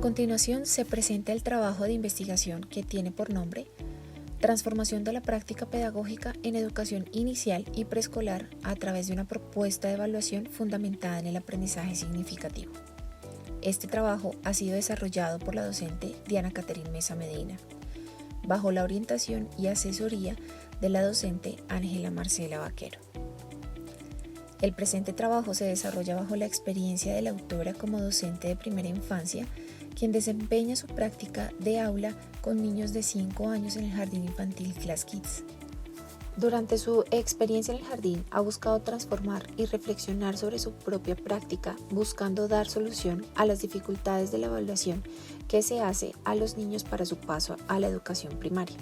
continuación se presenta el trabajo de investigación que tiene por nombre Transformación de la práctica pedagógica en educación inicial y preescolar a través de una propuesta de evaluación fundamentada en el aprendizaje significativo. Este trabajo ha sido desarrollado por la docente Diana Caterine Mesa Medina, bajo la orientación y asesoría de la docente Ángela Marcela Vaquero. El presente trabajo se desarrolla bajo la experiencia de la autora como docente de primera infancia, quien desempeña su práctica de aula con niños de 5 años en el jardín infantil Class Kids. Durante su experiencia en el jardín ha buscado transformar y reflexionar sobre su propia práctica, buscando dar solución a las dificultades de la evaluación que se hace a los niños para su paso a la educación primaria.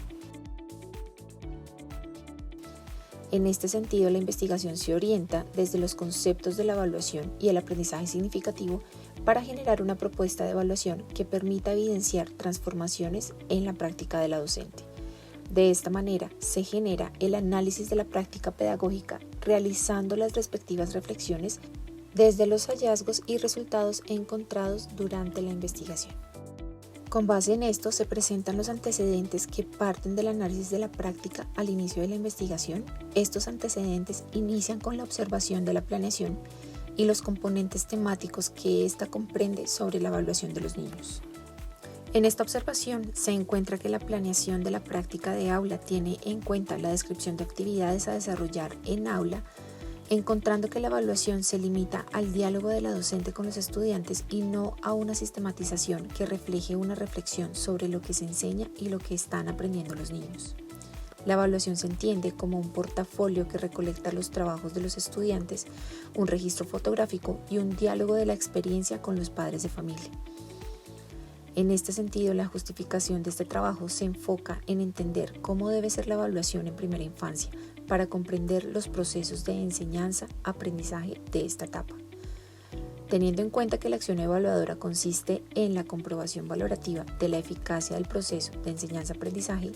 En este sentido, la investigación se orienta desde los conceptos de la evaluación y el aprendizaje significativo para generar una propuesta de evaluación que permita evidenciar transformaciones en la práctica de la docente. De esta manera, se genera el análisis de la práctica pedagógica, realizando las respectivas reflexiones desde los hallazgos y resultados encontrados durante la investigación. Con base en esto, se presentan los antecedentes que parten del análisis de la práctica al inicio de la investigación. Estos antecedentes inician con la observación de la planeación y los componentes temáticos que ésta comprende sobre la evaluación de los niños. En esta observación se encuentra que la planeación de la práctica de aula tiene en cuenta la descripción de actividades a desarrollar en aula, encontrando que la evaluación se limita al diálogo de la docente con los estudiantes y no a una sistematización que refleje una reflexión sobre lo que se enseña y lo que están aprendiendo los niños. La evaluación se entiende como un portafolio que recolecta los trabajos de los estudiantes, un registro fotográfico y un diálogo de la experiencia con los padres de familia. En este sentido, la justificación de este trabajo se enfoca en entender cómo debe ser la evaluación en primera infancia para comprender los procesos de enseñanza-aprendizaje de esta etapa. Teniendo en cuenta que la acción evaluadora consiste en la comprobación valorativa de la eficacia del proceso de enseñanza-aprendizaje,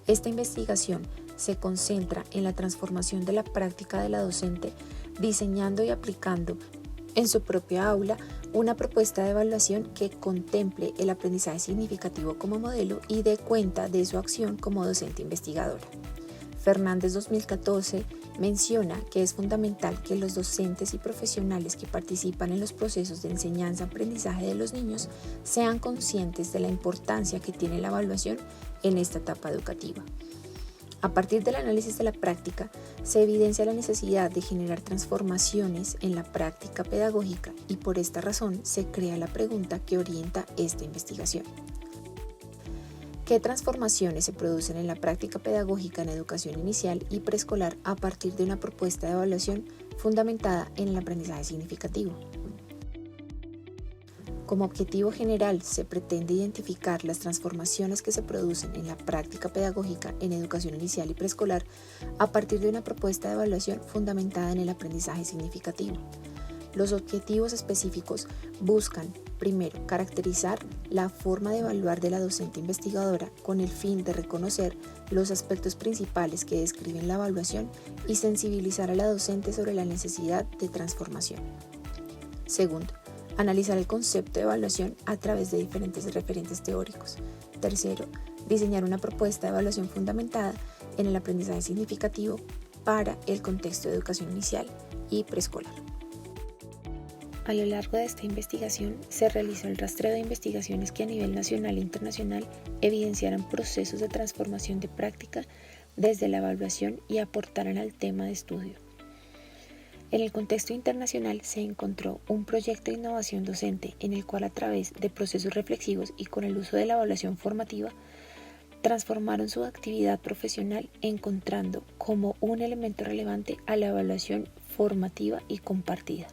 esta investigación se concentra en la transformación de la práctica de la docente, diseñando y aplicando en su propia aula una propuesta de evaluación que contemple el aprendizaje significativo como modelo y dé cuenta de su acción como docente investigadora. Fernández 2014 menciona que es fundamental que los docentes y profesionales que participan en los procesos de enseñanza-aprendizaje de los niños sean conscientes de la importancia que tiene la evaluación en esta etapa educativa. A partir del análisis de la práctica, se evidencia la necesidad de generar transformaciones en la práctica pedagógica y por esta razón se crea la pregunta que orienta esta investigación. ¿Qué transformaciones se producen en la práctica pedagógica en educación inicial y preescolar a partir de una propuesta de evaluación fundamentada en el aprendizaje significativo? Como objetivo general, se pretende identificar las transformaciones que se producen en la práctica pedagógica en educación inicial y preescolar a partir de una propuesta de evaluación fundamentada en el aprendizaje significativo. Los objetivos específicos buscan, primero, caracterizar la forma de evaluar de la docente investigadora con el fin de reconocer los aspectos principales que describen la evaluación y sensibilizar a la docente sobre la necesidad de transformación. Segundo, analizar el concepto de evaluación a través de diferentes referentes teóricos. Tercero, diseñar una propuesta de evaluación fundamentada en el aprendizaje significativo para el contexto de educación inicial y preescolar. A lo largo de esta investigación se realizó el rastreo de investigaciones que a nivel nacional e internacional evidenciaran procesos de transformación de práctica desde la evaluación y aportaran al tema de estudio. En el contexto internacional se encontró un proyecto de innovación docente en el cual a través de procesos reflexivos y con el uso de la evaluación formativa transformaron su actividad profesional encontrando como un elemento relevante a la evaluación formativa y compartida.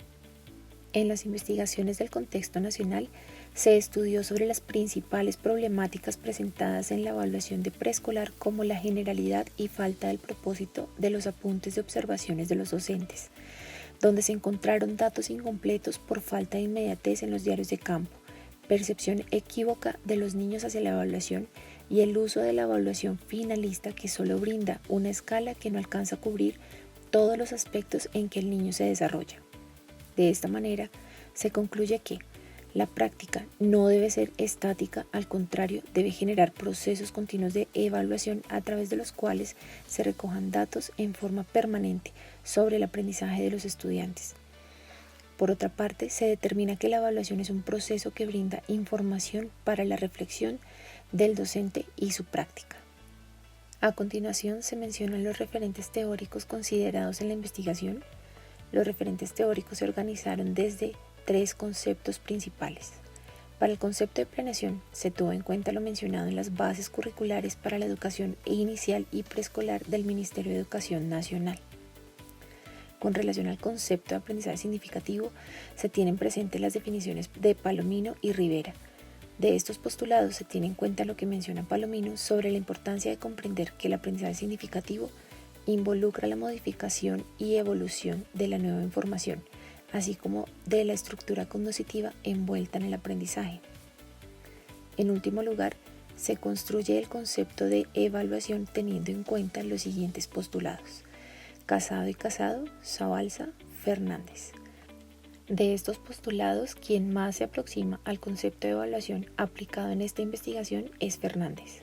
En las investigaciones del contexto nacional se estudió sobre las principales problemáticas presentadas en la evaluación de preescolar como la generalidad y falta del propósito de los apuntes de observaciones de los docentes, donde se encontraron datos incompletos por falta de inmediatez en los diarios de campo, percepción equívoca de los niños hacia la evaluación y el uso de la evaluación finalista que solo brinda una escala que no alcanza a cubrir todos los aspectos en que el niño se desarrolla. De esta manera, se concluye que La práctica no debe ser estática, al contrario, debe generar procesos continuos de evaluación a través de los cuales se recojan datos en forma permanente sobre el aprendizaje de los estudiantes. Por otra parte, se determina que la evaluación es un proceso que brinda información para la reflexión del docente y su práctica. A continuación, se mencionan los referentes teóricos considerados en la investigación. Los referentes teóricos se organizaron desde 3 conceptos principales. Para el concepto de planeación se tuvo en cuenta lo mencionado en las bases curriculares para la educación inicial y preescolar del Ministerio de Educación Nacional. Con relación al concepto de aprendizaje significativo, se tienen presentes las definiciones de Palomino y Rivera. De estos postulados se tiene en cuenta lo que menciona Palomino sobre la importancia de comprender que el aprendizaje significativo involucra la modificación y evolución de la nueva información, así como de la estructura cognitiva envuelta en el aprendizaje. En último lugar, se construye el concepto de evaluación teniendo en cuenta los siguientes postulados: Casado y Casado, Zabalza, Fernández. De estos postulados, quien más se aproxima al concepto de evaluación aplicado en esta investigación es Fernández,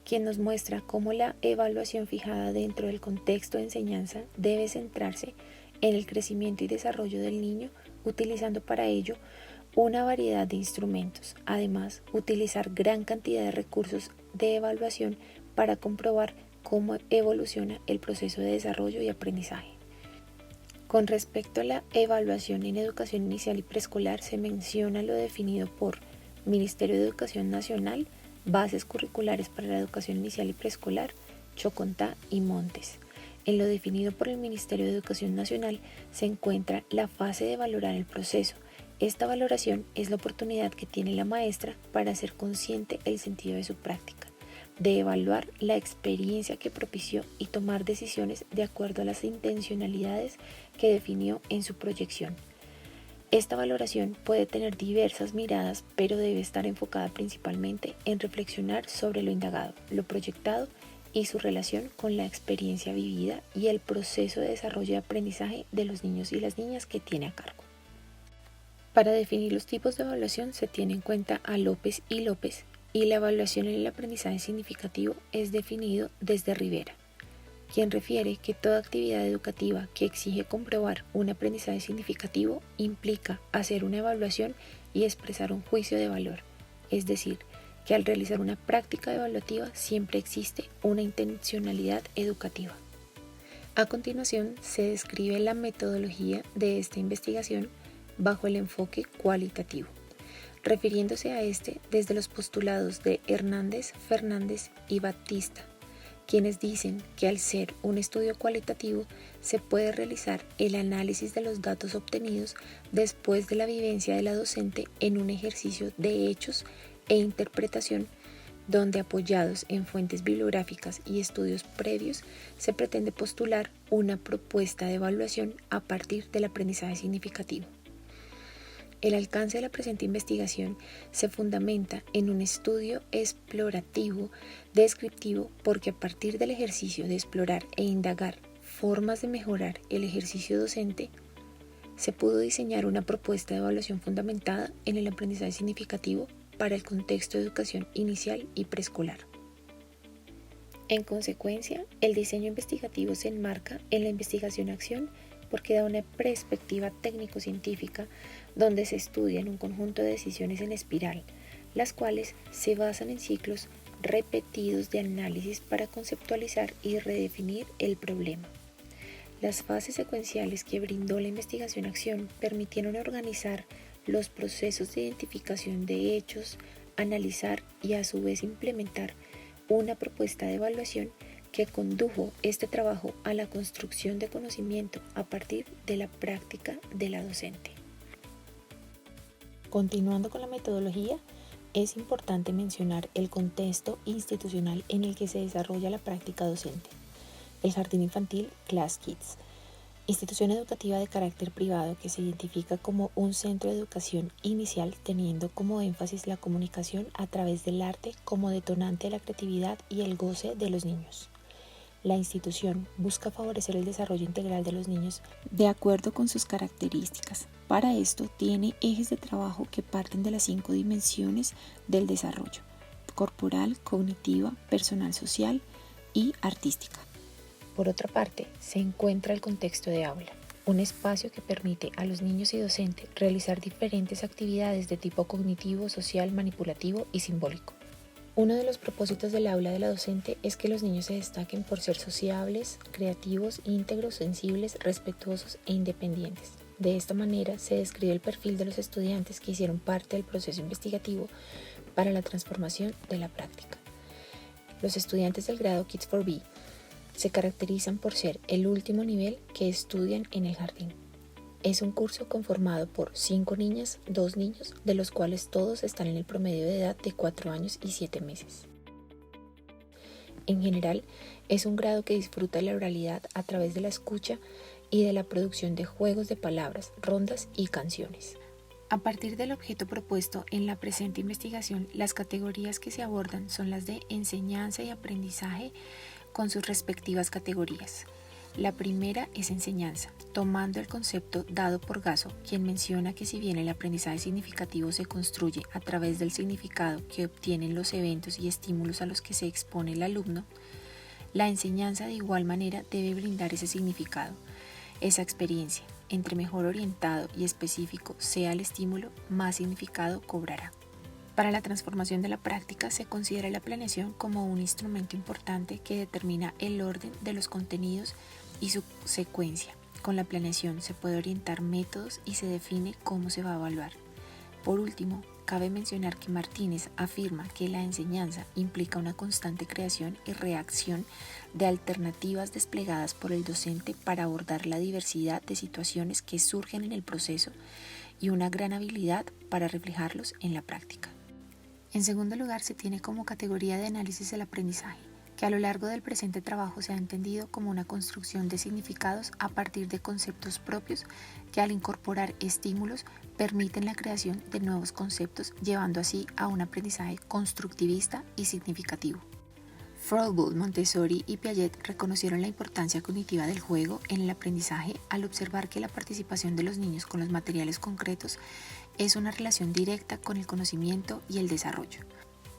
quien nos muestra cómo la evaluación fijada dentro del contexto de enseñanza debe centrarse en el crecimiento y desarrollo del niño, utilizando para ello una variedad de instrumentos. Además, utilizar gran cantidad de recursos de evaluación para comprobar cómo evoluciona el proceso de desarrollo y aprendizaje. Con respecto a la evaluación en educación inicial y preescolar, se menciona lo definido por Ministerio de Educación Nacional, Bases curriculares para la educación inicial y preescolar, Chocontá y Montes. En lo definido por el Ministerio de Educación Nacional se encuentra la fase de valorar el proceso. Esta valoración es la oportunidad que tiene la maestra para hacer consciente el sentido de su práctica, de evaluar la experiencia que propició y tomar decisiones de acuerdo a las intencionalidades que definió en su proyección. Esta valoración puede tener diversas miradas, pero debe estar enfocada principalmente en reflexionar sobre lo indagado, lo proyectado y su relación con la experiencia vivida y el proceso de desarrollo y aprendizaje de los niños y las niñas que tiene a cargo. Para definir los tipos de evaluación se tiene en cuenta a López y López, y la evaluación en el aprendizaje significativo es definido desde Rivera, quien refiere que toda actividad educativa que exige comprobar un aprendizaje significativo implica hacer una evaluación y expresar un juicio de valor, es decir, que al realizar una práctica evaluativa siempre existe una intencionalidad educativa. A continuación, se describe la metodología de esta investigación bajo el enfoque cualitativo, refiriéndose a este desde los postulados de Hernández, Fernández y Batista, quienes dicen que al ser un estudio cualitativo se puede realizar el análisis de los datos obtenidos después de la vivencia de la docente en un ejercicio de hechos e interpretación, donde apoyados en fuentes bibliográficas y estudios previos se pretende postular una propuesta de evaluación a partir del aprendizaje significativo. El alcance de la presente investigación se fundamenta en un estudio explorativo descriptivo, porque a partir del ejercicio de explorar e indagar formas de mejorar el ejercicio docente, se pudo diseñar una propuesta de evaluación fundamentada en el aprendizaje significativo para el contexto de educación inicial y preescolar. En consecuencia, el diseño investigativo se enmarca en la investigación-acción porque da una perspectiva técnico-científica donde se estudian un conjunto de decisiones en espiral, las cuales se basan en ciclos repetidos de análisis para conceptualizar y redefinir el problema. Las fases secuenciales que brindó la investigación-acción permitieron organizar los procesos de identificación de hechos, analizar y a su vez implementar una propuesta de evaluación que condujo este trabajo a la construcción de conocimiento a partir de la práctica de la docente. Continuando con la metodología, es importante mencionar el contexto institucional en el que se desarrolla la práctica docente. El Jardín Infantil Class Kids, institución educativa de carácter privado que se identifica como un centro de educación inicial teniendo como énfasis la comunicación a través del arte como detonante de la creatividad y el goce de los niños. La institución busca favorecer el desarrollo integral de los niños de acuerdo con sus características. Para esto tiene ejes de trabajo que parten de las 5 dimensiones del desarrollo: corporal, cognitiva, personal social y artística. Por otra parte, se encuentra el contexto de aula, un espacio que permite a los niños y docentes realizar diferentes actividades de tipo cognitivo, social, manipulativo y simbólico. Uno de los propósitos del aula de la docente es que los niños se destaquen por ser sociables, creativos, íntegros, sensibles, respetuosos e independientes. De esta manera se describe el perfil de los estudiantes que hicieron parte del proceso investigativo para la transformación de la práctica. Los estudiantes del grado Kids for Be se caracterizan por ser el último nivel que estudian en el jardín. Es un curso conformado por 5 niñas, 2 niños, de los cuales todos están en el promedio de edad de 4 años y 7 meses. En general, es un grado que disfruta la oralidad a través de la escucha y de la producción de juegos de palabras, rondas y canciones. A partir del objeto propuesto en la presente investigación, las categorías que se abordan son las de enseñanza y aprendizaje con sus respectivas categorías. La primera es enseñanza, tomando el concepto dado por Gasso, quien menciona que si bien el aprendizaje significativo se construye a través del significado que obtienen los eventos y estímulos a los que se expone el alumno, la enseñanza de igual manera debe brindar ese significado, esa experiencia. Entre mejor orientado y específico sea el estímulo, más significado cobrará. Para la transformación de la práctica se considera la planeación como un instrumento importante que determina el orden de los contenidos y su secuencia. Con la planeación se puede orientar métodos y se define cómo se va a evaluar. Por último, cabe mencionar que Martínez afirma que la enseñanza implica una constante creación y reacción de alternativas desplegadas por el docente para abordar la diversidad de situaciones que surgen en el proceso y una gran habilidad para reflejarlos en la práctica. En segundo lugar, se tiene como categoría de análisis el aprendizaje, que a lo largo del presente trabajo se ha entendido como una construcción de significados a partir de conceptos propios que al incorporar estímulos permiten la creación de nuevos conceptos, llevando así a un aprendizaje constructivista y significativo. Froebel, Montessori y Piaget reconocieron la importancia cognitiva del juego en el aprendizaje al observar que la participación de los niños con los materiales concretos es una relación directa con el conocimiento y el desarrollo.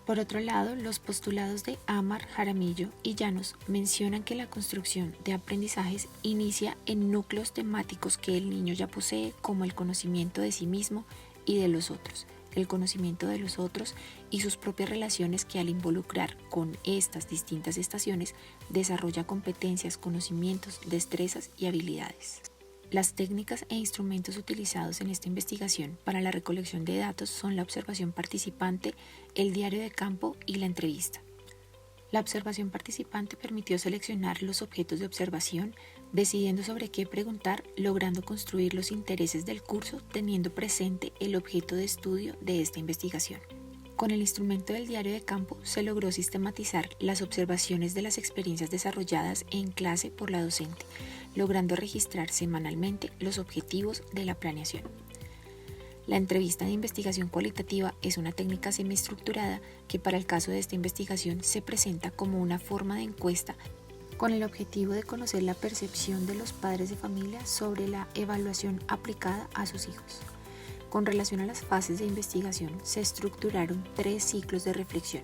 Por otro lado, los postulados de Amar, Jaramillo y Llanos mencionan que la construcción de aprendizajes inicia en núcleos temáticos que el niño ya posee, como el conocimiento de sí mismo y de los otros, el conocimiento de los otros y sus propias relaciones, que al involucrar con estas distintas estaciones desarrolla competencias, conocimientos, destrezas y habilidades. Las técnicas e instrumentos utilizados en esta investigación para la recolección de datos son la observación participante, el diario de campo y la entrevista. La observación participante permitió seleccionar los objetos de observación, decidiendo sobre qué preguntar, logrando construir los intereses del curso teniendo presente el objeto de estudio de esta investigación. Con el instrumento del diario de campo se logró sistematizar las observaciones de las experiencias desarrolladas en clase por la docente, logrando registrar semanalmente los objetivos de la planeación. La entrevista de investigación cualitativa es una técnica semiestructurada que para el caso de esta investigación se presenta como una forma de encuesta con el objetivo de conocer la percepción de los padres de familia sobre la evaluación aplicada a sus hijos. Con relación a las fases de investigación, se estructuraron 3 ciclos de reflexión.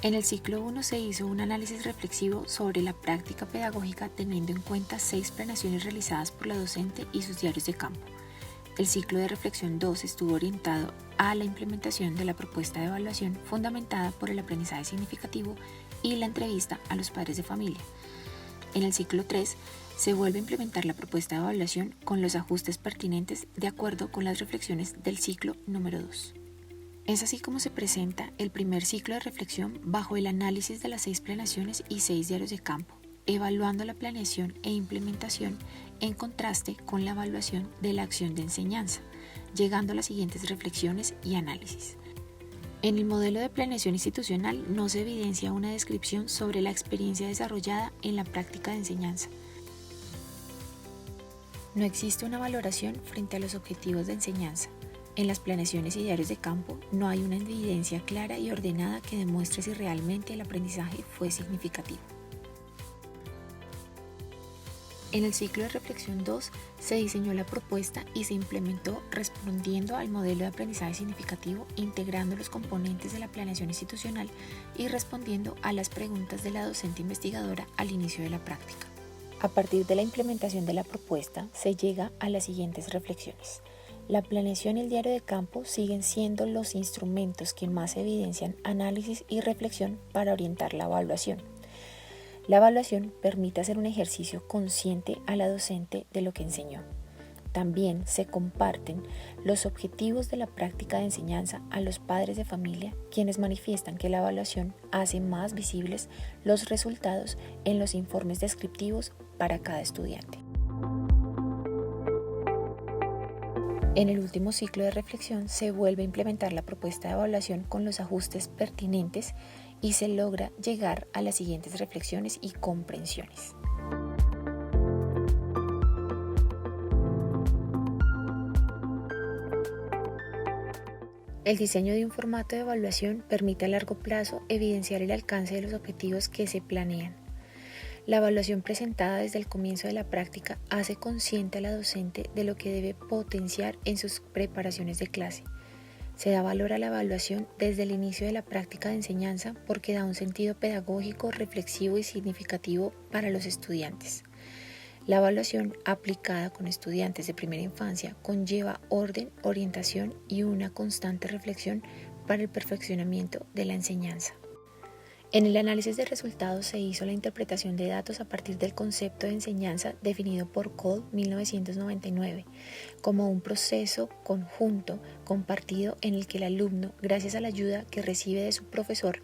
En el ciclo 1 se hizo un análisis reflexivo sobre la práctica pedagógica teniendo en cuenta 6 planeaciones realizadas por la docente y sus diarios de campo. El ciclo de reflexión 2 estuvo orientado a la implementación de la propuesta de evaluación fundamentada por el aprendizaje significativo y la entrevista a los padres de familia. En el ciclo 3 se vuelve a implementar la propuesta de evaluación con los ajustes pertinentes de acuerdo con las reflexiones del ciclo número 2. Es así como se presenta el primer ciclo de reflexión bajo el análisis de las 6 planeaciones y 6 diarios de campo, evaluando la planeación e implementación en contraste con la evaluación de la acción de enseñanza, llegando a las siguientes reflexiones y análisis. En el modelo de planeación institucional no se evidencia una descripción sobre la experiencia desarrollada en la práctica de enseñanza. No existe una valoración frente a los objetivos de enseñanza. En las planeaciones y diarios de campo no hay una evidencia clara y ordenada que demuestre si realmente el aprendizaje fue significativo. En el ciclo de reflexión 2 se diseñó la propuesta y se implementó respondiendo al modelo de aprendizaje significativo, integrando los componentes de la planeación institucional y respondiendo a las preguntas de la docente investigadora al inicio de la práctica. A partir de la implementación de la propuesta se llega a las siguientes reflexiones. La planeación y el diario de campo siguen siendo los instrumentos que más evidencian análisis y reflexión para orientar la evaluación. La evaluación permite hacer un ejercicio consciente a la docente de lo que enseñó. También se comparten los objetivos de la práctica de enseñanza a los padres de familia, quienes manifiestan que la evaluación hace más visibles los resultados en los informes descriptivos para cada estudiante. En el último ciclo de reflexión se vuelve a implementar la propuesta de evaluación con los ajustes pertinentes y se logra llegar a las siguientes reflexiones y comprensiones. El diseño de un formato de evaluación permite a largo plazo evidenciar el alcance de los objetivos que se planean. La evaluación presentada desde el comienzo de la práctica hace consciente a la docente de lo que debe potenciar en sus preparaciones de clase. Se da valor a la evaluación desde el inicio de la práctica de enseñanza porque da un sentido pedagógico, reflexivo y significativo para los estudiantes. La evaluación aplicada con estudiantes de primera infancia conlleva orden, orientación y una constante reflexión para el perfeccionamiento de la enseñanza. En el análisis de resultados se hizo la interpretación de datos a partir del concepto de enseñanza definido por Cole 1999 como un proceso conjunto compartido en el que el alumno, gracias a la ayuda que recibe de su profesor,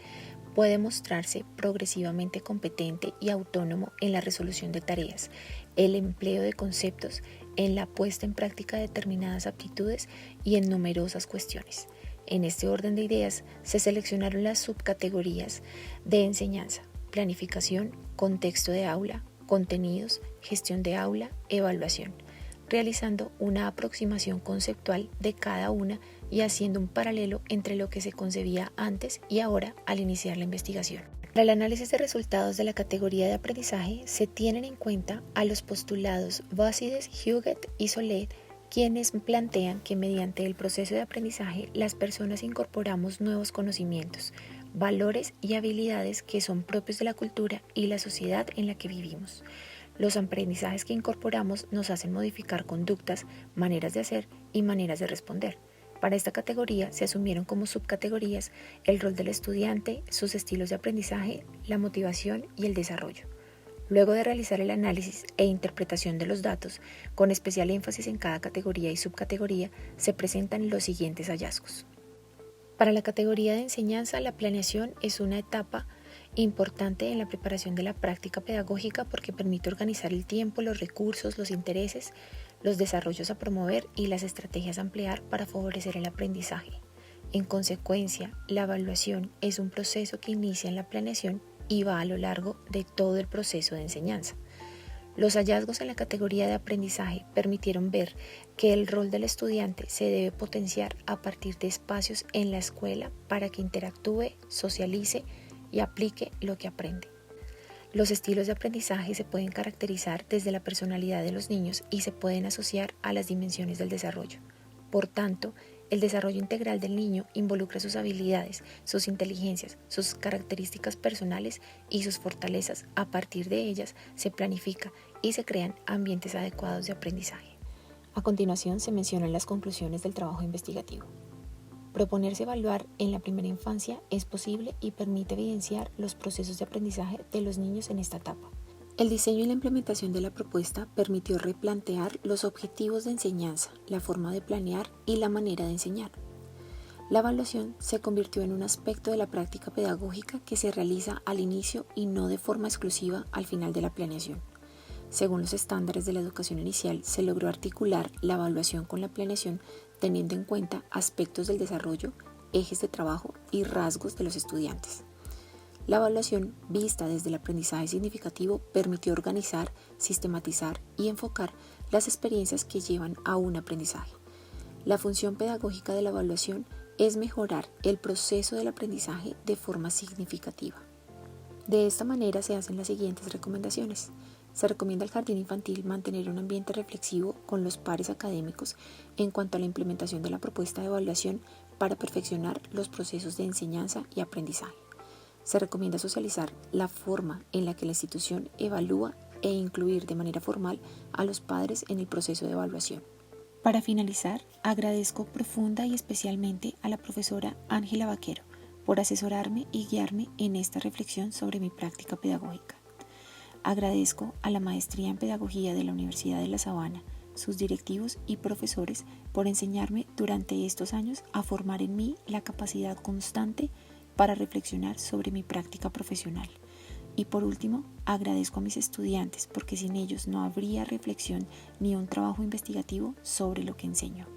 puede mostrarse progresivamente competente y autónomo en la resolución de tareas, el empleo de conceptos, en la puesta en práctica de determinadas aptitudes y en numerosas cuestiones. En este orden de ideas se seleccionaron las subcategorías de enseñanza: planificación, contexto de aula, contenidos, gestión de aula, evaluación, realizando una aproximación conceptual de cada una y haciendo un paralelo entre lo que se concebía antes y ahora al iniciar la investigación. Para el análisis de resultados de la categoría de aprendizaje se tienen en cuenta a los postulados Bácides, Huguet y Solet, quienes plantean que mediante el proceso de aprendizaje las personas incorporamos nuevos conocimientos, valores y habilidades que son propios de la cultura y la sociedad en la que vivimos. Los aprendizajes que incorporamos nos hacen modificar conductas, maneras de hacer y maneras de responder. Para esta categoría se asumieron como subcategorías el rol del estudiante, sus estilos de aprendizaje, la motivación y el desarrollo. Luego de realizar el análisis e interpretación de los datos, con especial énfasis en cada categoría y subcategoría, se presentan los siguientes hallazgos. Para la categoría de enseñanza, la planeación es una etapa importante en la preparación de la práctica pedagógica porque permite organizar el tiempo, los recursos, los intereses, los desarrollos a promover y las estrategias a emplear para favorecer el aprendizaje. En consecuencia, la evaluación es un proceso que inicia en la planeación y va a lo largo de todo el proceso de enseñanza. Los hallazgos en la categoría de aprendizaje permitieron ver que el rol del estudiante se debe potenciar a partir de espacios en la escuela para que interactúe, socialice y aplique lo que aprende. Los estilos de aprendizaje se pueden caracterizar desde la personalidad de los niños y se pueden asociar a las dimensiones del desarrollo. Por tanto, el desarrollo integral del niño involucra sus habilidades, sus inteligencias, sus características personales y sus fortalezas. A partir de ellas se planifica y se crean ambientes adecuados de aprendizaje. A continuación se mencionan las conclusiones del trabajo investigativo. Proponerse evaluar en la primera infancia es posible y permite evidenciar los procesos de aprendizaje de los niños en esta etapa. El diseño y la implementación de la propuesta permitió replantear los objetivos de enseñanza, la forma de planear y la manera de enseñar. La evaluación se convirtió en un aspecto de la práctica pedagógica que se realiza al inicio y no de forma exclusiva al final de la planeación. Según los estándares de la educación inicial, se logró articular la evaluación con la planeación teniendo en cuenta aspectos del desarrollo, ejes de trabajo y rasgos de los estudiantes. La evaluación, vista desde el aprendizaje significativo, permitió organizar, sistematizar y enfocar las experiencias que llevan a un aprendizaje. La función pedagógica de la evaluación es mejorar el proceso del aprendizaje de forma significativa. De esta manera se hacen las siguientes recomendaciones. Se recomienda al jardín infantil mantener un ambiente reflexivo con los pares académicos en cuanto a la implementación de la propuesta de evaluación para perfeccionar los procesos de enseñanza y aprendizaje. Se recomienda socializar la forma en la que la institución evalúa e incluir de manera formal a los padres en el proceso de evaluación. Para finalizar, agradezco profunda y especialmente a la profesora Ángela Vaquero por asesorarme y guiarme en esta reflexión sobre mi práctica pedagógica. Agradezco a la Maestría en Pedagogía de la Universidad de La Sabana, sus directivos y profesores por enseñarme durante estos años a formar en mí la capacidad constante para reflexionar sobre mi práctica profesional. Y por último, agradezco a mis estudiantes porque sin ellos no habría reflexión ni un trabajo investigativo sobre lo que enseño.